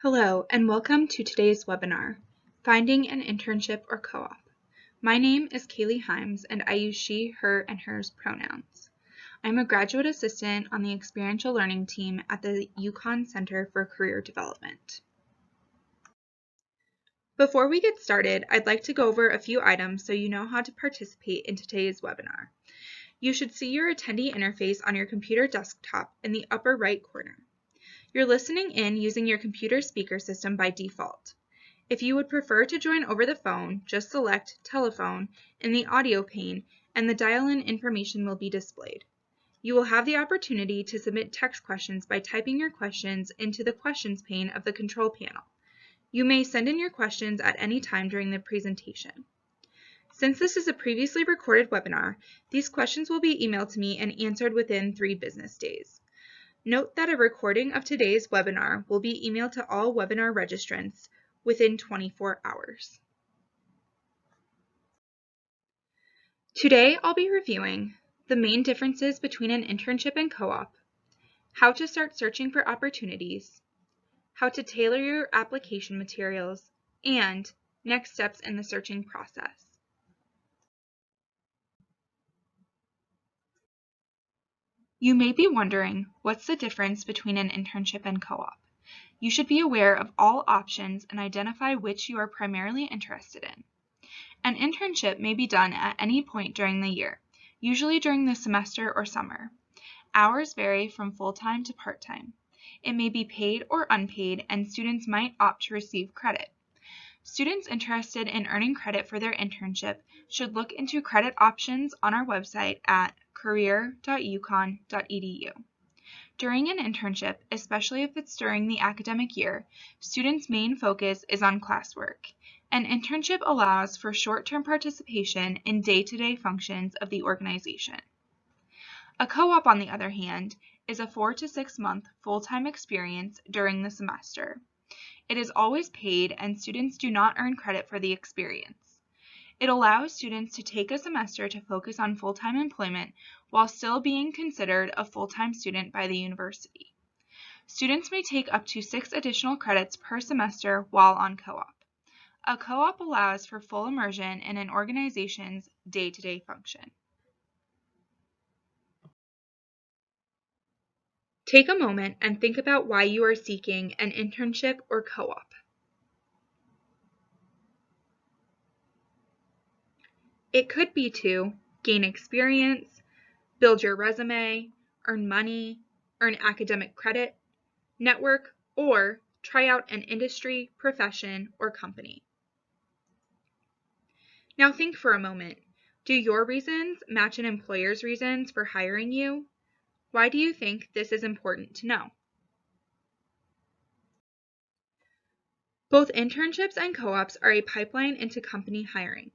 Hello, and welcome to today's webinar, Finding an Internship or Co-op. My name is Kaylee Himes, and I use she, her, and hers pronouns. I'm a graduate assistant on the experiential learning team at the UConn Center for Career Development. Before we get started, I'd like to go over a few items so you know how to participate in today's webinar. You should see your attendee interface on your computer desktop in the upper right corner. You're listening in using your computer speaker system by default. If you would prefer to join over the phone, just select Telephone in the audio pane and the dial-in information will be displayed. You will have the opportunity to submit text questions by typing your questions into the questions pane of the control panel. You may send in your questions at any time during the presentation. Since this is a previously recorded webinar, these questions will be emailed to me and answered within 3 business days. Note that a recording of today's webinar will be emailed to all webinar registrants within 24 hours. Today, I'll be reviewing the main differences between an internship and co-op, how to start searching for opportunities, how to tailor your application materials, and next steps in the searching process. You may be wondering, what's the difference between an internship and co-op? You should be aware of all options and identify which you are primarily interested in. An internship may be done at any point during the year, usually during the semester or summer. Hours vary from full-time to part-time. It may be paid or unpaid, and students might opt to receive credit. Students interested in earning credit for their internship should look into credit options on our website at career.uconn.edu. During an internship, especially if it's during the academic year, students' main focus is on classwork. An internship allows for short-term participation in day-to-day functions of the organization. A co-op, on the other hand, is a 4 to 6 month full-time experience during the semester. It is always paid, and students do not earn credit for the experience. It allows students to take a semester to focus on full-time employment while still being considered a full-time student by the university. Students may take up to 6 additional credits per semester while on co-op. A co-op allows for full immersion in an organization's day-to-day function. Take a moment and think about why you are seeking an internship or co-op. It could be to gain experience, build your resume, earn money, earn academic credit, network, or try out an industry, profession, or company. Now think for a moment. Do your reasons match an employer's reasons for hiring you? Why do you think this is important to know? Both internships and co-ops are a pipeline into company hiring.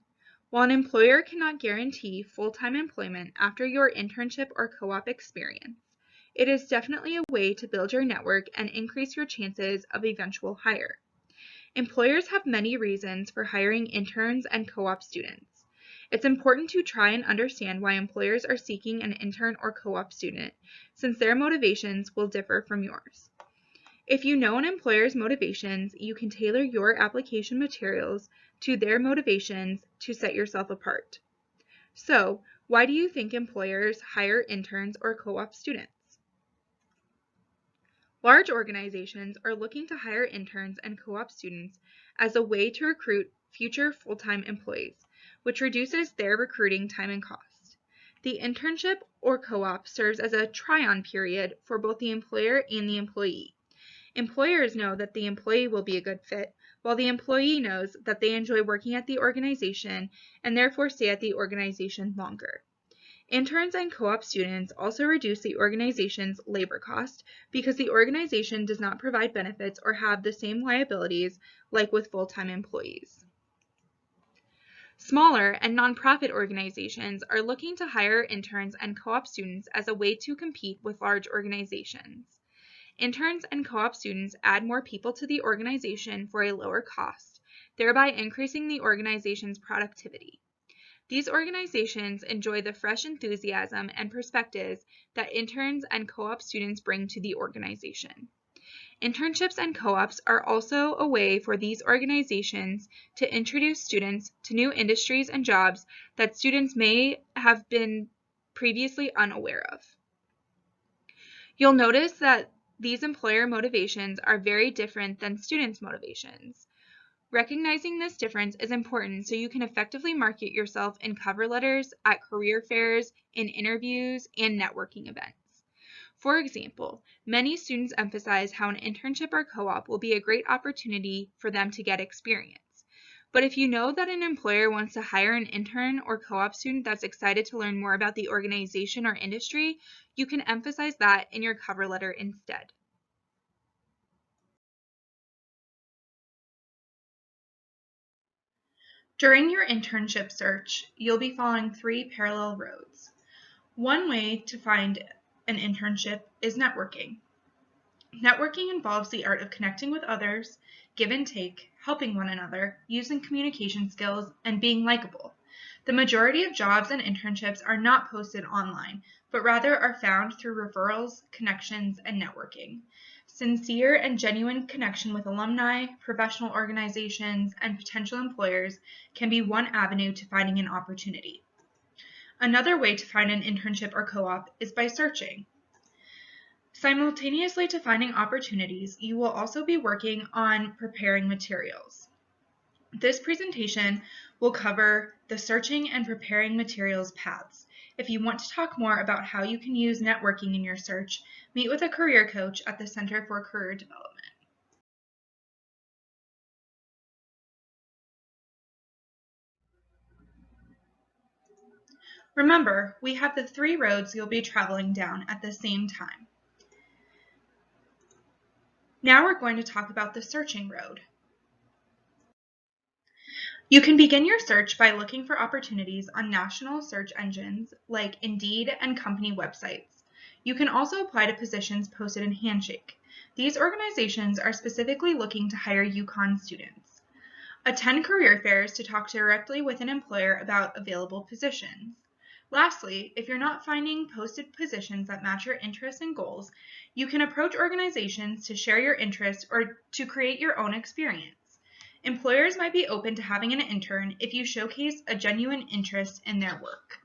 While an employer cannot guarantee full-time employment after your internship or co-op experience, it is definitely a way to build your network and increase your chances of eventual hire. Employers have many reasons for hiring interns and co-op students. It's important to try and understand why employers are seeking an intern or co-op student, since their motivations will differ from yours. If you know an employer's motivations, you can tailor your application materials to their motivations to set yourself apart. So, why do you think employers hire interns or co-op students? Large organizations are looking to hire interns and co-op students as a way to recruit future full-time employees, which reduces their recruiting time and cost. The internship or co-op serves as a try-on period for both the employer and the employee. Employers know that the employee will be a good fit, while the employee knows that they enjoy working at the organization and therefore stay at the organization longer. Interns and co-op students also reduce the organization's labor cost because the organization does not provide benefits or have the same liabilities like with full-time employees. Smaller and nonprofit organizations are looking to hire interns and co-op students as a way to compete with large organizations. Interns and co-op students add more people to the organization for a lower cost, thereby increasing the organization's productivity. These organizations enjoy the fresh enthusiasm and perspectives that interns and co-op students bring to the organization. Internships and co-ops are also a way for these organizations to introduce students to new industries and jobs that students may have been previously unaware of. You'll notice that these employer motivations are very different than students' motivations. Recognizing this difference is important so you can effectively market yourself in cover letters, at career fairs, in interviews, and networking events. For example, many students emphasize how an internship or co-op will be a great opportunity for them to get experience. But if you know that an employer wants to hire an intern or co-op student that's excited to learn more about the organization or industry, you can emphasize that in your cover letter instead. During your internship search, you'll be following 3 parallel roads. One way to find an internship is networking. Networking involves the art of connecting with others, give and take, helping one another, using communication skills, and being likable. The majority of jobs and internships are not posted online, but rather are found through referrals, connections, and networking. Sincere and genuine connection with alumni, professional organizations, and potential employers can be one avenue to finding an opportunity. Another way to find an internship or co-op is by searching. Simultaneously to finding opportunities, you will also be working on preparing materials. This presentation will cover the searching and preparing materials paths. If you want to talk more about how you can use networking in your search, meet with a career coach at the Center for Career Development. Remember, we have the 3 roads you'll be traveling down at the same time. Now we're going to talk about the searching road. You can begin your search by looking for opportunities on national search engines like Indeed and company websites. You can also apply to positions posted in Handshake. These organizations are specifically looking to hire UConn students. Attend career fairs to talk directly with an employer about available positions. Lastly, if you're not finding posted positions that match your interests and goals, you can approach organizations to share your interests or to create your own experience. Employers might be open to having an intern if you showcase a genuine interest in their work.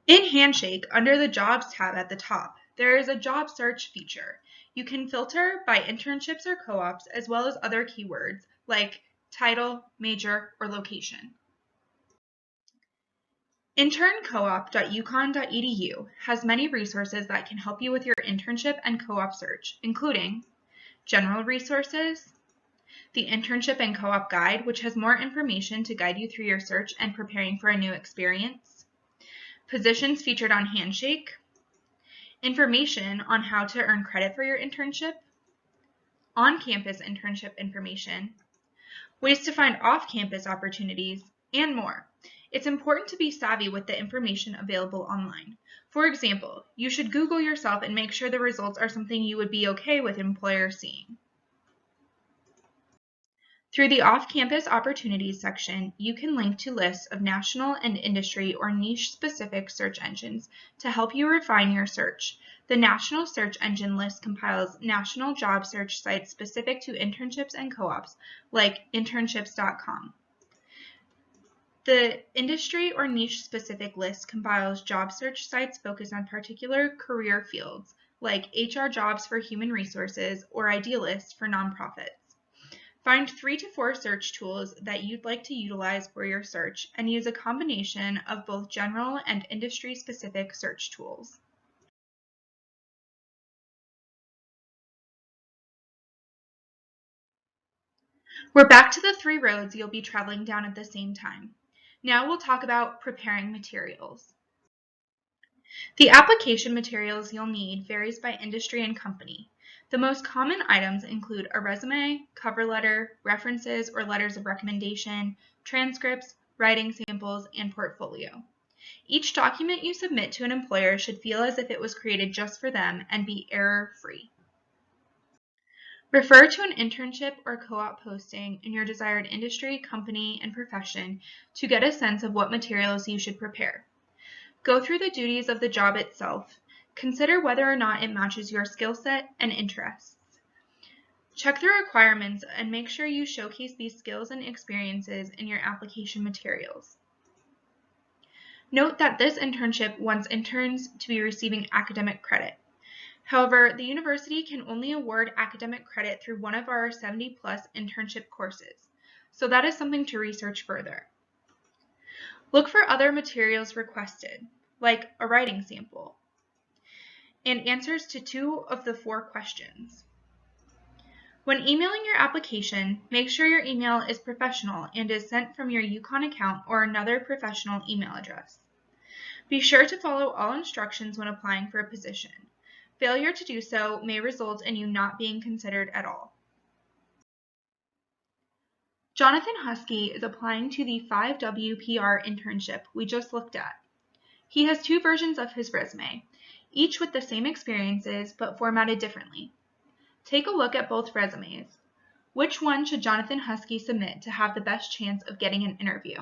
In Handshake, under the Jobs tab at the top, there is a job search feature. You can filter by internships or co-ops as well as other keywords like title, major, or location. interncoop.uconn.edu has many resources that can help you with your internship and co-op search, including general resources, the Internship and Co-op Guide, which has more information to guide you through your search and preparing for a new experience, positions featured on Handshake, information on how to earn credit for your internship, on-campus internship information, ways to find off-campus opportunities, and more. It's important to be savvy with the information available online. For example, you should Google yourself and make sure the results are something you would be okay with employers seeing. Through the Off-Campus Opportunities section, you can link to lists of national and industry or niche-specific search engines to help you refine your search. The National Search Engine list compiles national job search sites specific to internships and co-ops, like internships.com. The industry or niche-specific list compiles job search sites focused on particular career fields, like HR jobs for human resources or Idealist for nonprofits. Find 3 to 4 search tools that you'd like to utilize for your search and use a combination of both general and industry-specific search tools. We're back to the 3 roads you'll be traveling down at the same time. Now we'll talk about preparing materials. The application materials you'll need varies by industry and company. The most common items include a resume, cover letter, references or letters of recommendation, transcripts, writing samples, and portfolio. Each document you submit to an employer should feel as if it was created just for them and be error-free. Refer to an internship or co-op posting in your desired industry, company, and profession to get a sense of what materials you should prepare. Go through the duties of the job itself. Consider whether or not it matches your skill set and interests. Check the requirements and make sure you showcase these skills and experiences in your application materials. Note that this internship wants interns to be receiving academic credit. However, the university can only award academic credit through one of our 70+ internship courses, so that is something to research further. Look for other materials requested, like a writing sample, and answers to 2 of the 4 questions. When emailing your application, make sure your email is professional and is sent from your UConn account or another professional email address. Be sure to follow all instructions when applying for a position. Failure to do so may result in you not being considered at all. Jonathan Husky is applying to the 5W internship we just looked at. He has 2 versions of his resume, each with the same experiences but formatted differently. Take a look at both resumes. Which one should Jonathan Husky submit to have the best chance of getting an interview?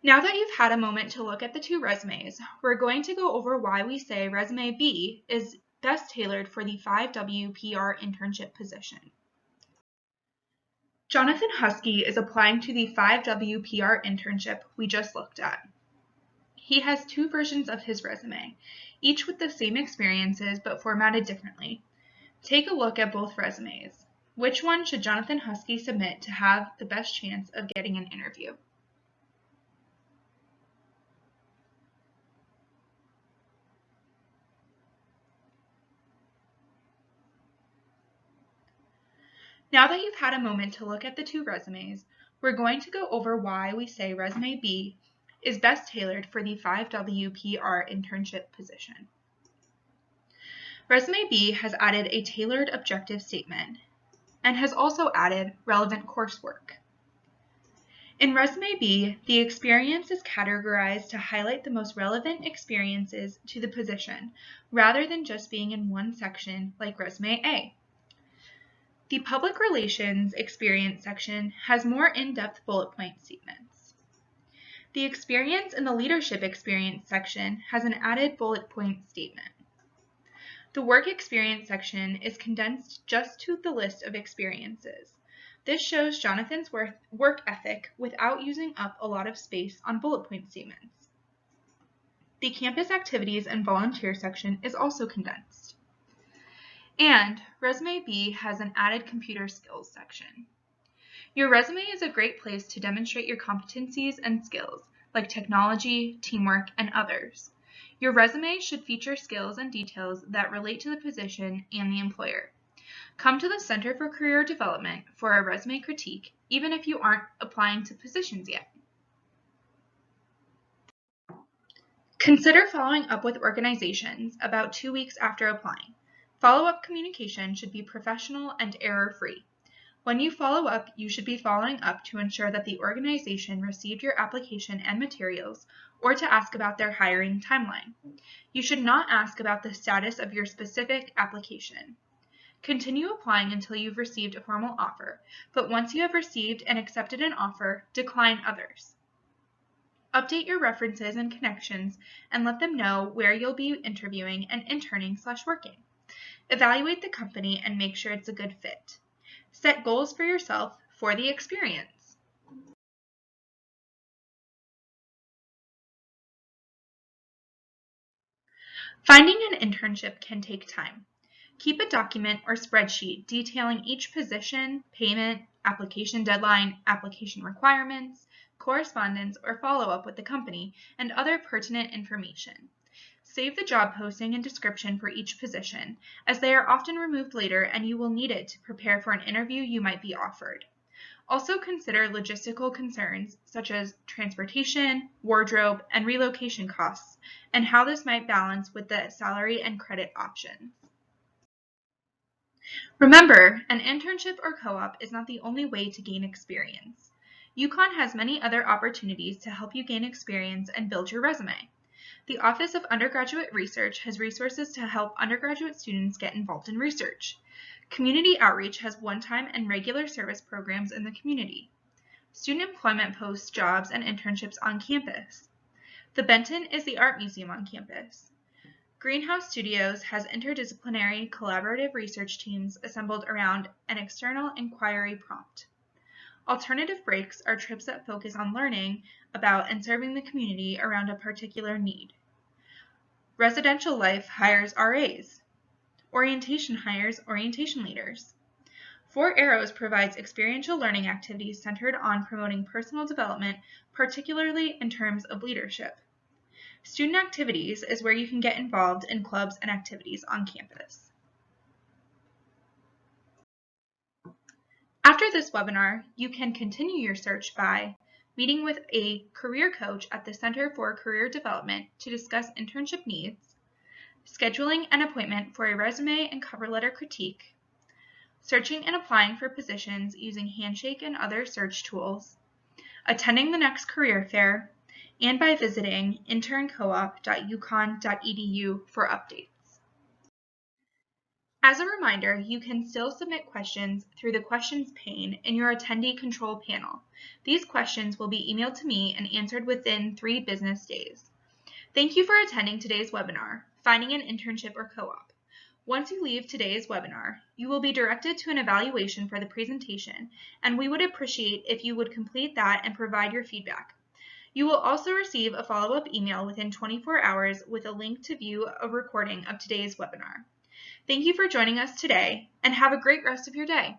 Now that you've had a moment to look at the 2 resumes, we're going to go over why we say resume B is best tailored for the 5W internship position. Jonathan Husky is applying to the 5W internship we just looked at. He has 2 versions of his resume, each with the same experiences but formatted differently. Take a look at both resumes. Which one should Jonathan Husky submit to have the best chance of getting an interview? Now that you've had a moment to look at the 2 resumes, we're going to go over why we say resume B is best tailored for the 5W internship position. Resume B has added a tailored objective statement and has also added relevant coursework. In Resume B, the experience is categorized to highlight the most relevant experiences to the position, rather than just being in one section like Resume A. The Public Relations Experience section has more in-depth bullet point statements. The Experience in the Leadership Experience section has an added bullet point statement. The Work Experience section is condensed just to the list of experiences. This shows Jonathan's work ethic without using up a lot of space on bullet point statements. The Campus Activities and Volunteer section is also condensed. And Resume B has an added computer skills section. Your resume is a great place to demonstrate your competencies and skills, like technology, teamwork, and others. Your resume should feature skills and details that relate to the position and the employer. Come to the Center for Career Development for a resume critique, even if you aren't applying to positions yet. Consider following up with organizations about 2 weeks after applying. Follow-up communication should be professional and error-free. When you follow up, you should be following up to ensure that the organization received your application and materials, or to ask about their hiring timeline. You should not ask about the status of your specific application. Continue applying until you've received a formal offer, but once you have received and accepted an offer, decline others. Update your references and connections and let them know where you'll be interviewing and interning/working. Evaluate the company and make sure it's a good fit. Set goals for yourself for the experience. Finding an internship can take time. Keep a document or spreadsheet detailing each position, payment, application deadline, application requirements, correspondence, or follow-up with the company, and other pertinent information. Save the job posting and description for each position, as they are often removed later and you will need it to prepare for an interview you might be offered. Also consider logistical concerns such as transportation, wardrobe, and relocation costs, and how this might balance with the salary and credit options. Remember, an internship or co-op is not the only way to gain experience. UConn has many other opportunities to help you gain experience and build your resume. The Office of Undergraduate Research has resources to help undergraduate students get involved in research. Community outreach has one-time and regular service programs in the community. Student employment posts jobs and internships on campus. The Benton is the art museum on campus. Greenhouse Studios has interdisciplinary collaborative research teams assembled around an external inquiry prompt. Alternative breaks are trips that focus on learning about and serving the community around a particular need. Residential Life hires RAs. Orientation hires orientation leaders. Four Arrows provides experiential learning activities centered on promoting personal development, particularly in terms of leadership. Student Activities is where you can get involved in clubs and activities on campus. After this webinar, you can continue your search by meeting with a career coach at the Center for Career Development to discuss internship needs, scheduling an appointment for a resume and cover letter critique, searching and applying for positions using Handshake and other search tools, attending the next career fair, and by visiting interncoop.uconn.edu for updates. As a reminder, you can still submit questions through the questions pane in your attendee control panel. These questions will be emailed to me and answered within 3 business days. Thank you for attending today's webinar, Finding an Internship or Co-op. Once you leave today's webinar, you will be directed to an evaluation for the presentation, and we would appreciate if you would complete that and provide your feedback. You will also receive a follow-up email within 24 hours with a link to view a recording of today's webinar. Thank you for joining us today, and have a great rest of your day.